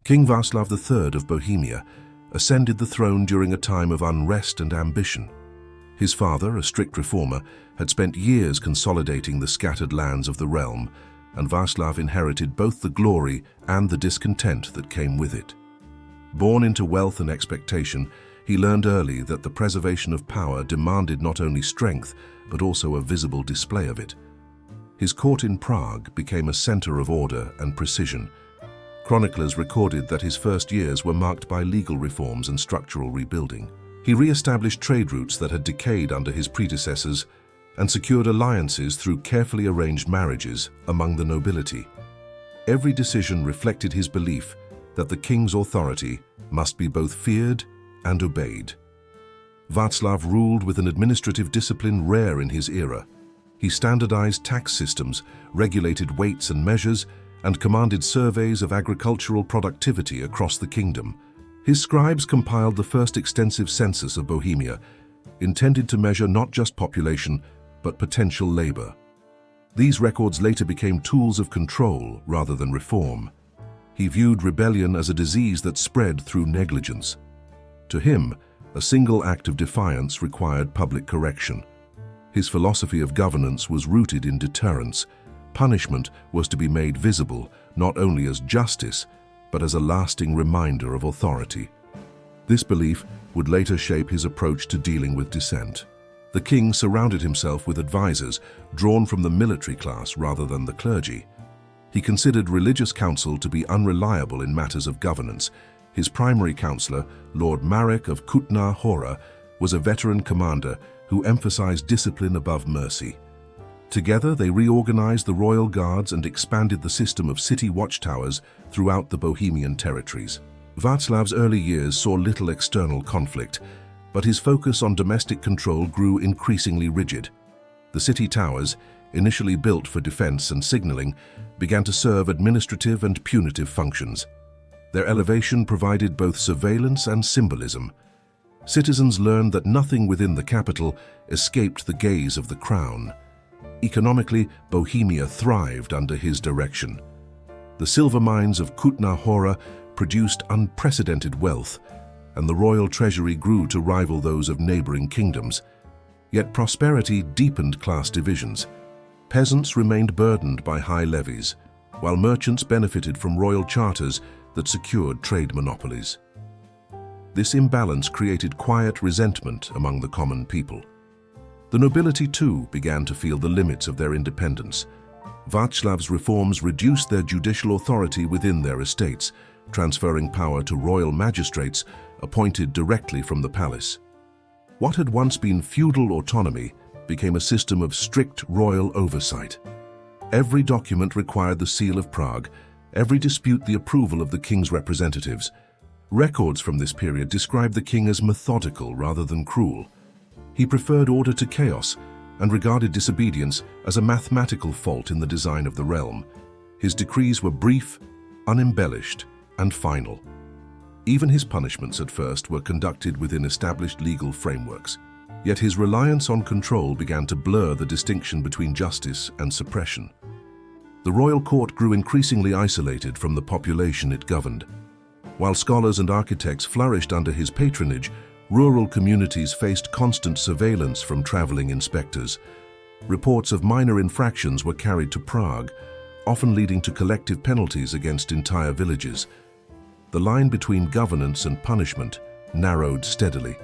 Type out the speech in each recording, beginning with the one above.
King Václav III of Bohemia ascended the throne during a time of unrest and ambition. His father, a strict reformer, had spent years consolidating the scattered lands of the realm, and Václav inherited both the glory and the discontent that came with it. Born into wealth and expectation, he learned early that the preservation of power demanded not only strength, but also a visible display of it. His court in Prague became a center of order and precision. Chroniclers recorded that his first years were marked by legal reforms and structural rebuilding. He re-established trade routes that had decayed under his predecessors and secured alliances through carefully arranged marriages among the nobility. Every decision reflected his belief that the king's authority must be both feared and obeyed. Václav ruled with an administrative discipline rare in his era. He standardized tax systems, regulated weights and measures, and commanded surveys of agricultural productivity across the kingdom. His scribes compiled the first extensive census of Bohemia, intended to measure not just population, but potential labor. These records later became tools of control rather than reform. He viewed rebellion as a disease that spread through negligence. To him, a single act of defiance required public correction. His philosophy of governance was rooted in deterrence. Punishment was to be made visible, not only as justice, but as a lasting reminder of authority. This belief would later shape his approach to dealing with dissent. The king surrounded himself with advisors drawn from the military class rather than the clergy. He considered religious counsel to be unreliable in matters of governance. His primary counselor, Lord Marek of Kutná Hora, was a veteran commander who emphasized discipline above mercy. Together, they reorganized the royal guards and expanded the system of city watchtowers throughout the Bohemian territories. Václav's early years saw little external conflict, but his focus on domestic control grew increasingly rigid. The city towers, initially built for defense and signaling, began to serve administrative and punitive functions. Their elevation provided both surveillance and symbolism. Citizens learned that nothing within the capital escaped the gaze of the crown. Economically, Bohemia thrived under his direction. The silver mines of Kutná Hora produced unprecedented wealth, and the royal treasury grew to rival those of neighboring kingdoms. Yet prosperity deepened class divisions. Peasants remained burdened by high levies, while merchants benefited from royal charters that secured trade monopolies. This imbalance created quiet resentment among the common people. The nobility too began to feel the limits of their independence. Václav's reforms reduced their judicial authority within their estates, transferring power to royal magistrates appointed directly from the palace. What had once been feudal autonomy became a system of strict royal oversight. Every document required the seal of Prague, every dispute the approval of the king's representatives. Records from this period describe the king as methodical rather than cruel. He preferred order to chaos and regarded disobedience as a mathematical fault in the design of the realm. His decrees were brief, unembellished, and final. Even his punishments at first were conducted within established legal frameworks. Yet his reliance on control began to blur the distinction between justice and suppression. The royal court grew increasingly isolated from the population it governed. While scholars and architects flourished under his patronage, rural communities faced constant surveillance from traveling inspectors. Reports of minor infractions were carried to Prague, often leading to collective penalties against entire villages. The line between governance and punishment narrowed steadily.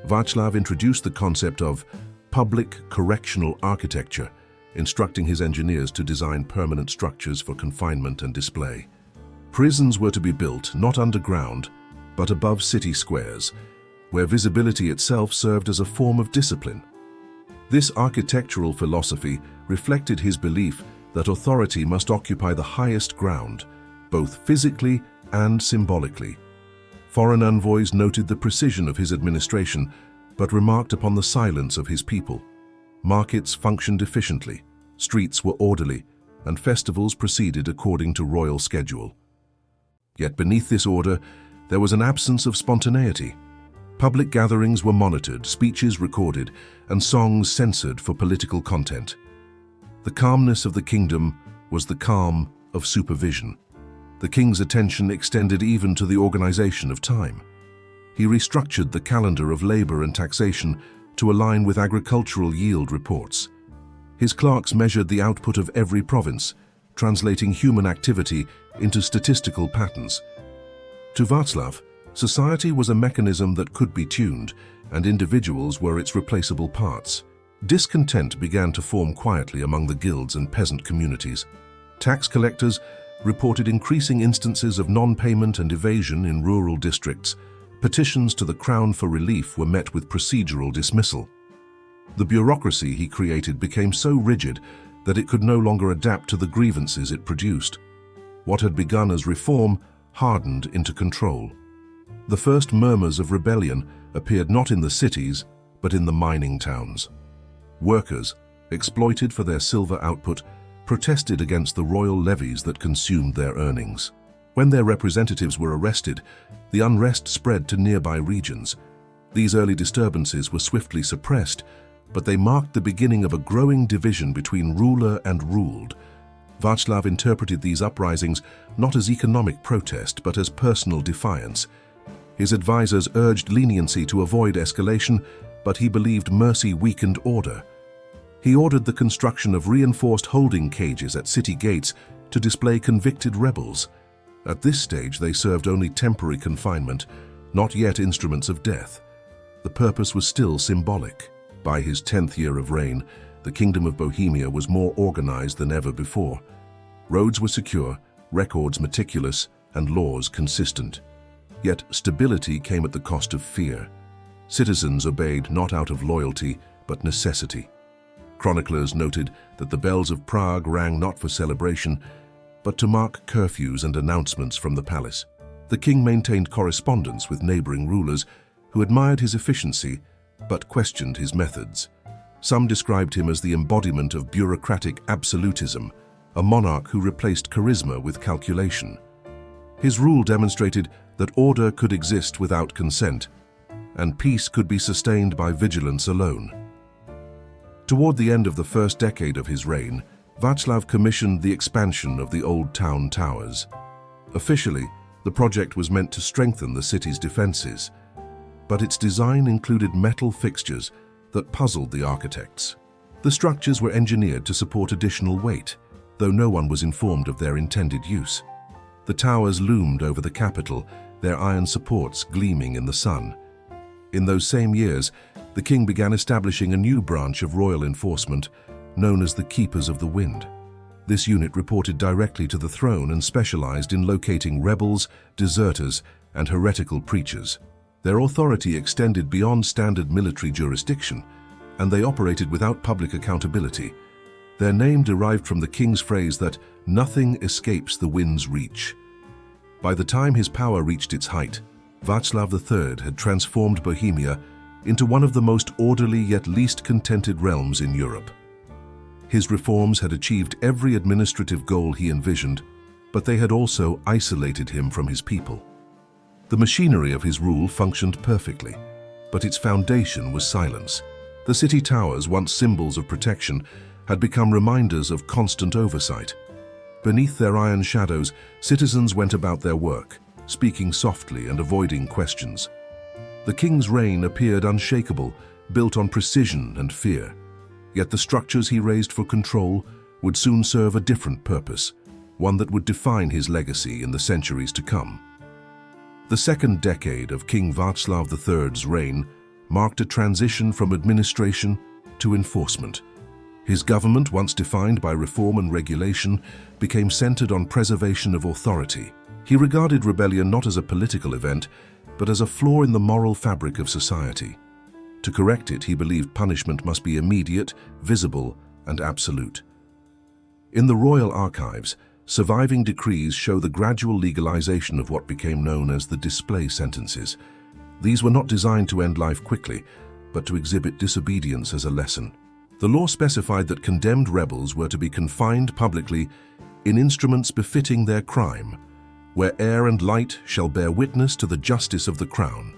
Václav introduced the concept of public correctional architecture, instructing his engineers to design permanent structures for confinement and display. Prisons were to be built not underground, but above city squares, where visibility itself served as a form of discipline. This architectural philosophy reflected his belief that authority must occupy the highest ground, both physically and symbolically. Foreign envoys noted the precision of his administration, but remarked upon the silence of his people. Markets functioned efficiently, streets were orderly, and festivals proceeded according to royal schedule. Yet beneath this order, there was an absence of spontaneity. Public gatherings were monitored, speeches recorded, and songs censored for political content. The calmness of the kingdom was the calm of supervision. The king's attention extended even to the organization of time. He restructured the calendar of labor and taxation to align with agricultural yield reports. His clerks measured the output of every province, translating human activity into statistical patterns. To Václav, society was a mechanism that could be tuned, and individuals were its replaceable parts. Discontent began to form quietly among the guilds and peasant communities. Tax collectors reported increasing instances of non-payment and evasion in rural districts. Petitions to the crown for relief were met with procedural dismissal. The bureaucracy he created became so rigid that it could no longer adapt to the grievances it produced. What had begun as reform hardened into control. The first murmurs of rebellion appeared not in the cities, but in the mining towns. Workers, exploited for their silver output, protested against the royal levies that consumed their earnings. When their representatives were arrested, the unrest spread to nearby regions. These early disturbances were swiftly suppressed, but they marked the beginning of a growing division between ruler and ruled. Václav interpreted these uprisings not as economic protest, but as personal defiance. His advisors urged leniency to avoid escalation, but he believed mercy weakened order. He ordered the construction of reinforced holding cages at city gates to display convicted rebels. At this stage, they served only temporary confinement, not yet instruments of death. The purpose was still symbolic. By his 10th year of reign, the Kingdom of Bohemia was more organized than ever before. Roads were secure, records meticulous, and laws consistent. Yet stability came at the cost of fear. Citizens obeyed not out of loyalty, but necessity. Chroniclers noted that the bells of Prague rang not for celebration, but to mark curfews and announcements from the palace. The king maintained correspondence with neighboring rulers who admired his efficiency, but questioned his methods. Some described him as the embodiment of bureaucratic absolutism, a monarch who replaced charisma with calculation. His rule demonstrated that order could exist without consent, and peace could be sustained by vigilance alone. Toward the end of the first decade of his reign, Václav commissioned the expansion of the old town towers. Officially, the project was meant to strengthen the city's defenses, but its design included metal fixtures that puzzled the architects. The structures were engineered to support additional weight, though no one was informed of their intended use. The towers loomed over the capital, their iron supports gleaming in the sun. In those same years, the king began establishing a new branch of royal enforcement, known as the Keepers of the Wind. This unit reported directly to the throne and specialized in locating rebels, deserters, and heretical preachers. Their authority extended beyond standard military jurisdiction, and they operated without public accountability. Their name derived from the king's phrase that nothing escapes the wind's reach. By the time his power reached its height, Václav III had transformed Bohemia into one of the most orderly yet least contented realms in Europe. His reforms had achieved every administrative goal he envisioned, but they had also isolated him from his people. The machinery of his rule functioned perfectly, but its foundation was silence. The city towers, once symbols of protection, had become reminders of constant oversight. Beneath their iron shadows, citizens went about their work, speaking softly and avoiding questions. The king's reign appeared unshakable, built on precision and fear. Yet the structures he raised for control would soon serve a different purpose, one that would define his legacy in the centuries to come. The second decade of King Václav III's reign marked a transition from administration to enforcement. His government, once defined by reform and regulation, became centered on preservation of authority. He regarded rebellion not as a political event, but as a flaw in the moral fabric of society. To correct it, he believed punishment must be immediate, visible, and absolute. In the royal archives, surviving decrees show the gradual legalization of what became known as the display sentences. These were not designed to end life quickly, but to exhibit disobedience as a lesson. The law specified that condemned rebels were to be confined publicly in instruments befitting their crime, where air and light shall bear witness to the justice of the crown.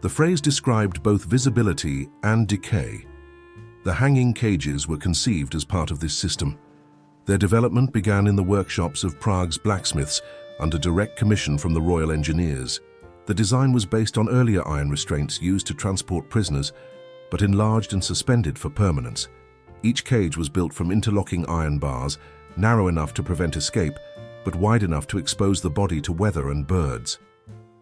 The phrase described both visibility and decay. The hanging cages were conceived as part of this system. Their development began in the workshops of Prague's blacksmiths under direct commission from the Royal Engineers. The design was based on earlier iron restraints used to transport prisoners, but enlarged and suspended for permanence. Each cage was built from interlocking iron bars, narrow enough to prevent escape, but wide enough to expose the body to weather and birds.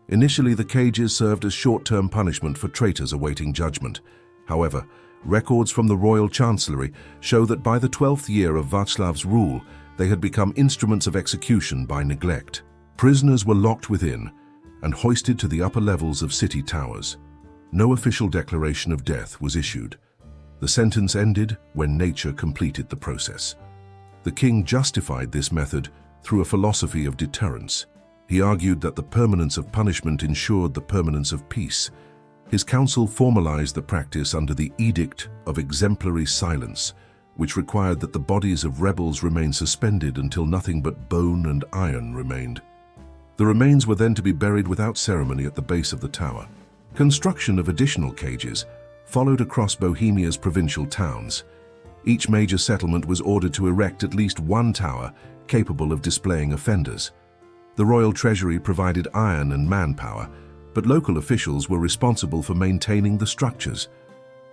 Initially, the cages served as short-term punishment for traitors awaiting judgment. However, records from the Royal Chancellery show that by the 12th year of Václav's rule, they had become instruments of execution by neglect. Prisoners were locked within and hoisted to the upper levels of city towers. No official declaration of death was issued. The sentence ended when nature completed the process. The king justified this method through a philosophy of deterrence. He argued that the permanence of punishment ensured the permanence of peace. His council formalized the practice under the Edict of Exemplary Silence, which required that the bodies of rebels remain suspended until nothing but bone and iron remained. The remains were then to be buried without ceremony at the base of the tower. Construction of additional cages followed across Bohemia's provincial towns. Each major settlement was ordered to erect at least one tower capable of displaying offenders. The royal treasury provided iron and manpower, but local officials were responsible for maintaining the structures.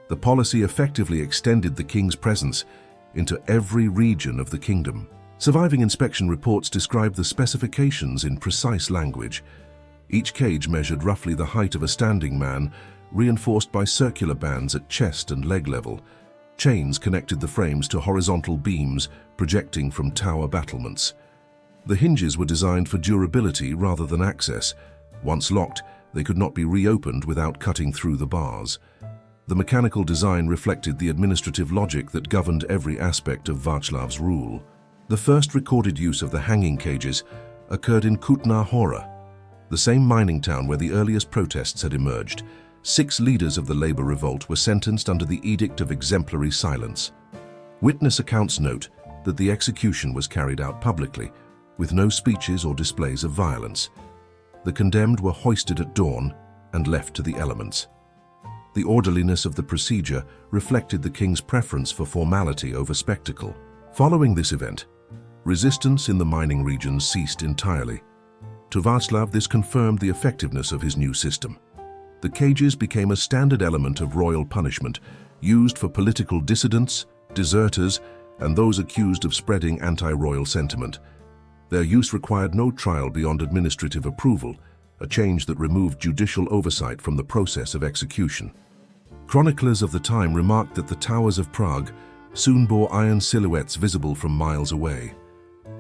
The policy effectively extended the king's presence into every region of the kingdom. Surviving inspection reports describe the specifications in precise language. Each cage measured roughly the height of a standing man, reinforced by circular bands at chest and leg level. Chains connected the frames to horizontal beams projecting from tower battlements. The hinges were designed for durability rather than access. Once locked, they could not be reopened without cutting through the bars. The mechanical design reflected the administrative logic that governed every aspect of Václav's rule. The first recorded use of the hanging cages occurred in Kutná Hora, the same mining town where the earliest protests had emerged. 6 leaders of the labor revolt were sentenced under the Edict of Exemplary Silence. Witness accounts note that the execution was carried out publicly, with no speeches or displays of violence. The condemned were hoisted at dawn and left to the elements. The orderliness of the procedure reflected the king's preference for formality over spectacle. Following this event, resistance in the mining regions ceased entirely. To Václav, this confirmed the effectiveness of his new system. The cages became a standard element of royal punishment, used for political dissidents, deserters, and those accused of spreading anti-royal sentiment. Their use required no trial beyond administrative approval, a change that removed judicial oversight from the process of execution. Chroniclers of the time remarked that the towers of Prague soon bore iron silhouettes visible from miles away.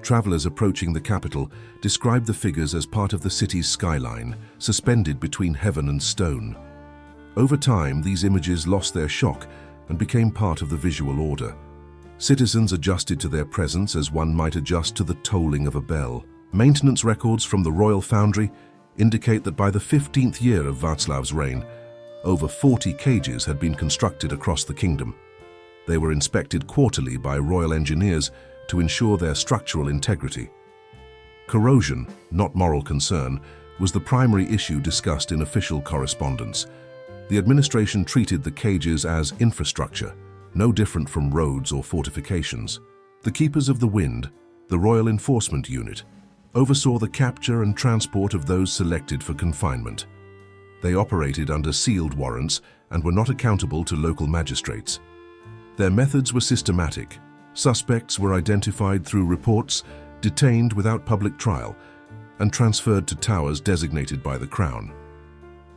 Travelers approaching the capital described the figures as part of the city's skyline, suspended between heaven and stone. Over time, these images lost their shock and became part of the visual order. Citizens adjusted to their presence as one might adjust to the tolling of a bell. Maintenance records from the Royal Foundry indicate that by the 15th year of Václav's reign, over 40 cages had been constructed across the kingdom. They were inspected quarterly by Royal Engineers to ensure their structural integrity. Corrosion, not moral concern, was the primary issue discussed in official correspondence. The administration treated the cages as infrastructure, no different from roads or fortifications. The Keepers of the Wind, the Royal Enforcement Unit, oversaw the capture and transport of those selected for confinement. They operated under sealed warrants and were not accountable to local magistrates. Their methods were systematic. Suspects were identified through reports, detained without public trial, and transferred to towers designated by the Crown.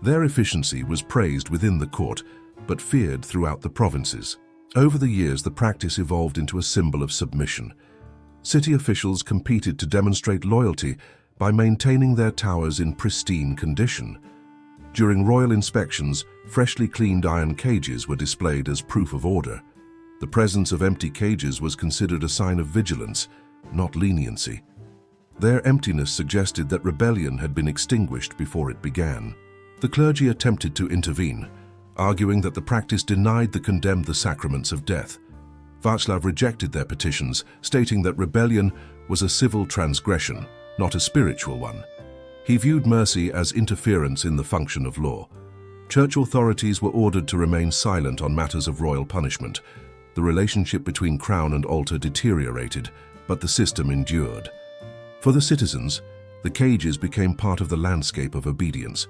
Their efficiency was praised within the court, but feared throughout the provinces. Over the years, the practice evolved into a symbol of submission. City officials competed to demonstrate loyalty by maintaining their towers in pristine condition. During royal inspections, freshly cleaned iron cages were displayed as proof of order. The presence of empty cages was considered a sign of vigilance, not leniency. Their emptiness suggested that rebellion had been extinguished before it began. The clergy attempted to intervene, arguing that the practice denied the condemned the sacraments of death. Václav rejected their petitions, stating that rebellion was a civil transgression, not a spiritual one. He viewed mercy as interference in the function of law. Church authorities were ordered to remain silent on matters of royal punishment. The relationship between crown and altar deteriorated, but the system endured. For the citizens, The cages became part of the landscape of obedience.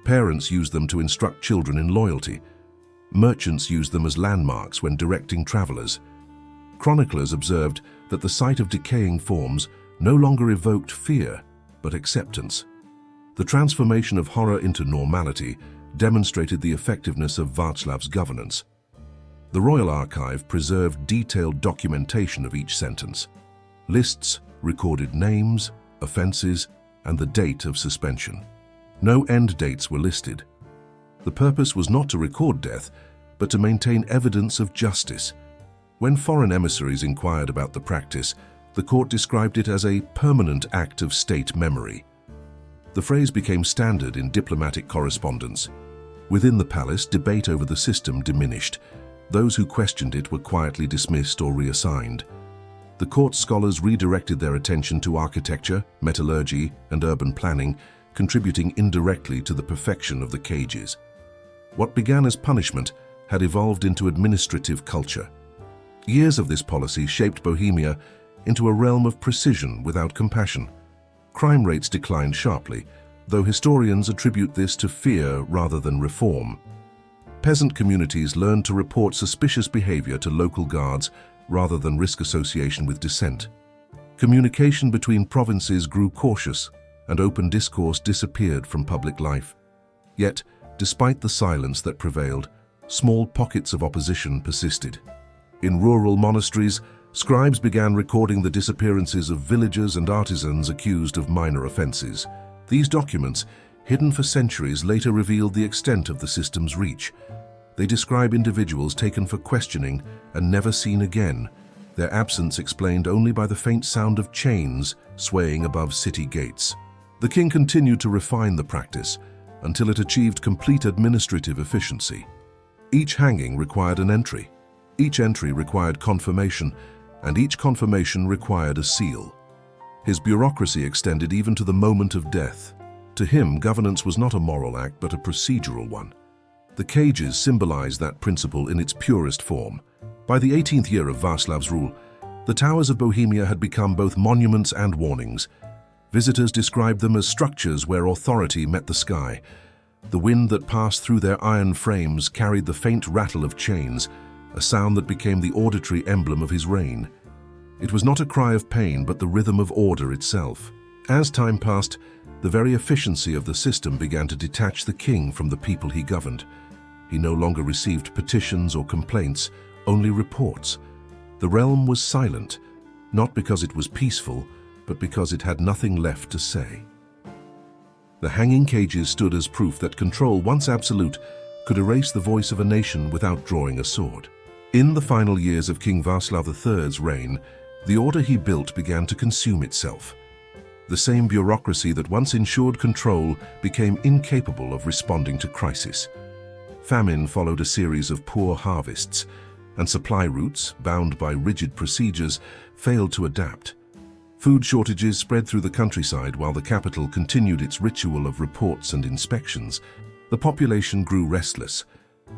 Parents used them to instruct children in loyalty. Merchants used them as landmarks when directing travelers. Chroniclers observed that the sight of decaying forms no longer evoked fear, but acceptance. The transformation of horror into normality demonstrated the effectiveness of Václav's governance. The Royal Archive preserved detailed documentation of each sentence. Lists recorded names, offences, and the date of suspension. No end dates were listed. The purpose was not to record death, but to maintain evidence of justice. When foreign emissaries inquired about the practice, the court described it as a permanent act of state memory. The phrase became standard in diplomatic correspondence. Within the palace, debate over the system diminished. Those who questioned it were quietly dismissed or reassigned. The court scholars redirected their attention to architecture, metallurgy, and urban planning, contributing indirectly to the perfection of the cages. What began as punishment had evolved into administrative culture. Years of this policy shaped Bohemia into a realm of precision without compassion. Crime rates declined sharply, though historians attribute this to fear rather than reform. Peasant communities learned to report suspicious behavior to local guards rather than risk association with dissent. Communication between provinces grew cautious, and open discourse disappeared from public life. Yet, despite the silence that prevailed, small pockets of opposition persisted. In rural monasteries, scribes began recording the disappearances of villagers and artisans accused of minor offenses. These documents, hidden for centuries, later revealed the extent of the system's reach. They describe individuals taken for questioning and never seen again, their absence explained only by the faint sound of chains swaying above city gates. The king continued to refine the practice until it achieved complete administrative efficiency. Each hanging required an entry. Each entry required confirmation, and each confirmation required a seal. His bureaucracy extended even to the moment of death. To him, governance was not a moral act but a procedural one. The cages symbolized that principle in its purest form. By the 18th year of Václav's rule, the towers of Bohemia had become both monuments and warnings. Visitors described them as structures where authority met the sky. The wind that passed through their iron frames carried the faint rattle of chains, a sound that became the auditory emblem of his reign. It was not a cry of pain, but the rhythm of order itself. As time passed, the very efficiency of the system began to detach the king from the people he governed. He no longer received petitions or complaints, only reports. The realm was silent, not because it was peaceful, but because it had nothing left to say. The hanging cages stood as proof that control, once absolute, could erase the voice of a nation without drawing a sword. In the final years of King Václav III's reign, the order he built began to consume itself. The same bureaucracy that once ensured control became incapable of responding to crisis. Famine followed a series of poor harvests, and supply routes, bound by rigid procedures, failed to adapt. Food shortages spread through the countryside while the capital continued its ritual of reports and inspections. The population grew restless.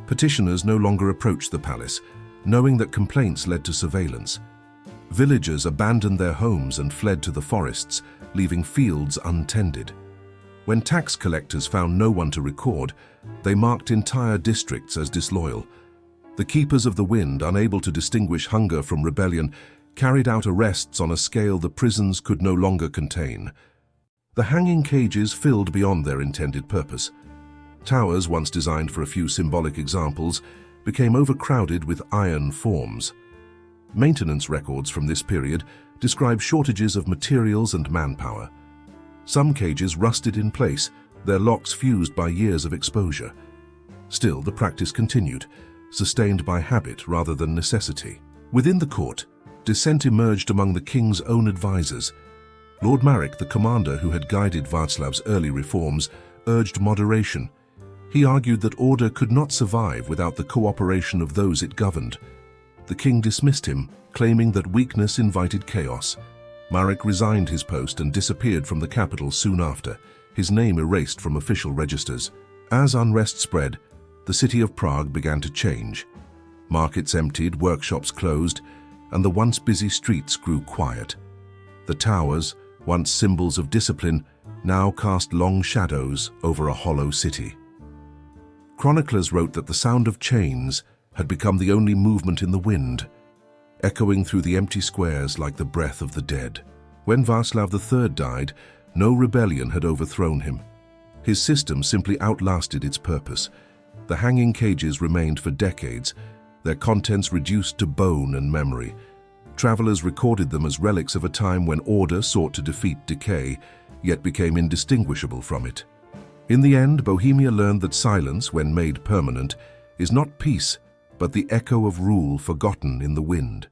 Petitioners no longer approached the palace, knowing that complaints led to surveillance. Villagers abandoned their homes and fled to the forests, leaving fields untended. When tax collectors found no one to record, they marked entire districts as disloyal. The keepers of the wind, unable to distinguish hunger from rebellion, carried out arrests on a scale the prisons could no longer contain. The hanging cages filled beyond their intended purpose. Towers, once designed for a few symbolic examples, became overcrowded with iron forms. Maintenance records from this period describe shortages of materials and manpower. Some cages rusted in place, their locks fused by years of exposure. Still, the practice continued, sustained by habit rather than necessity. Within the court, dissent emerged among the king's own advisors. Lord Marek, the commander who had guided Václav's early reforms, urged moderation. He argued that order could not survive without the cooperation of those it governed. The king dismissed him, claiming that weakness invited chaos. Marek resigned his post and disappeared from the capital soon after, his name erased from official registers. As unrest spread, the city of Prague began to change. Markets emptied, workshops closed, and the once busy streets grew quiet. The towers, once symbols of discipline, now cast long shadows over a hollow city. Chroniclers wrote that the sound of chains had become the only movement in the wind, echoing through the empty squares like the breath of the dead. When Václav III died, no rebellion had overthrown him. His system simply outlasted its purpose. The hanging cages remained for decades, their contents reduced to bone and memory. Travelers recorded them as relics of a time when order sought to defeat decay, yet became indistinguishable from it. In the end, Bohemia learned that silence, when made permanent, is not peace, but the echo of rule forgotten in the wind.